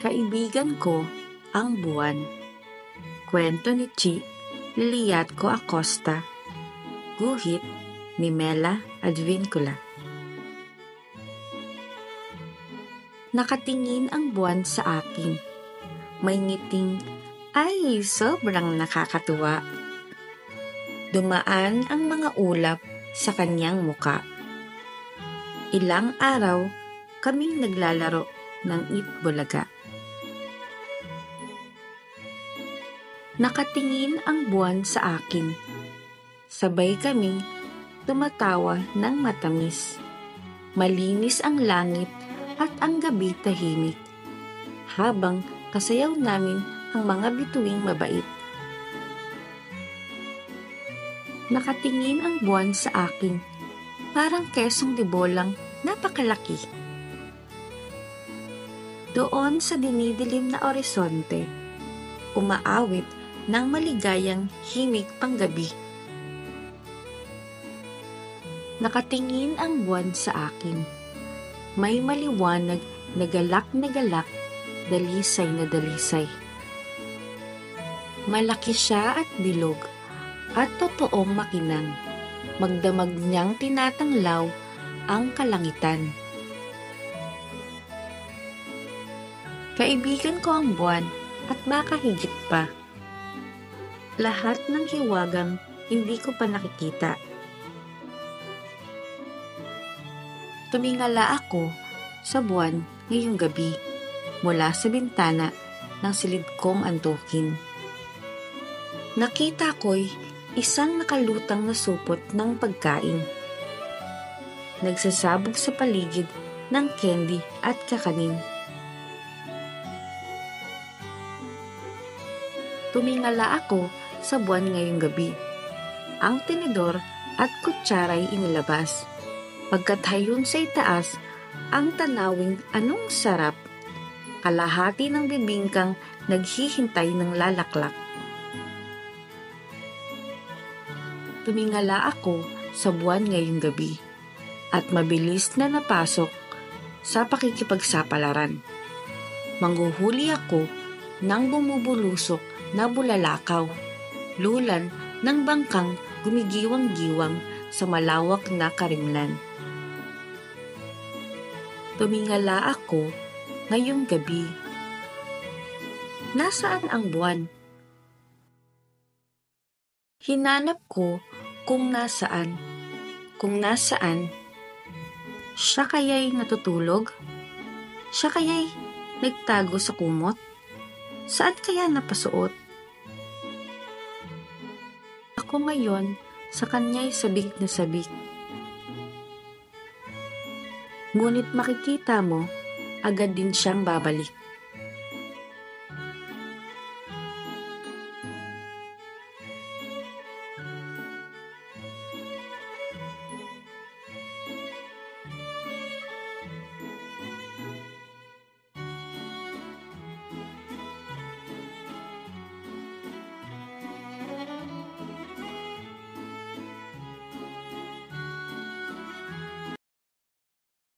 Kaibigan ko ang buwan. Kwento ni Chi Liliatco Acosta. Guhit ni Mela Advincula. Nakatingin ang buwan sa akin. May ngiting, ay sobrang nakakatuwa. Dumaan ang mga ulap sa kanyang muka. Ilang araw kaming naglalaro ng itbulaga. Nakatingin ang buwan sa akin. Sabay kaming tumatawa ng matamis. Malinis ang langit at ang gabi tahimik. Habang kasayaw namin ang mga bituing mabait. Nakatingin ang buwan sa akin. Parang kesong de bolang napakalaki. Doon sa dinidilim na orisonte, umaawit ng maligayang himig panggabi. Nakatingin ang buwan sa akin. May maliwanag na galak, dalisay na dalisay. Malaki siya at bilog, at totoong makinang. Magdamag niyang tinatanglaw ang kalangitan. Kaibigan ko ang buwan at baka higit pa. Lahat ng hiwagang hindi ko pa nakikita. Tumingala ako sa buwan ngayong gabi mula sa bintana ng silid kong antukin. Nakita ko'y isang nakalutang na supot ng pagkain. Nagsasabog sa paligid ng candy at kakanin. Tumingala ako sa buwan ngayong gabi. Ang tinidor at kutsaray inilabas. Pagkatayon sa itaas, ang tanawing anong sarap. Kalahati ng bibingkang naghihintay ng lalaklak. Tumingala ako sa buwan ngayong gabi at mabilis na napasok sa pakikipagsapalaran. Manghuhuli ako ng bumubulusok na bulalakaw, lulan ng bangkang gumigiwang-giwang sa malawak na karimlan. Tumingala ako ngayong gabi. Nasaan ang buwan? Hinanap ko kung nasaan. Kung nasaan, siya kaya'y natutulog? Siya kaya'y nagtago sa kumot? Saan kaya napasuot? Ako ngayon sa kanya'y sabik na sabik. Ngunit makikita mo, agad din siyang babalik.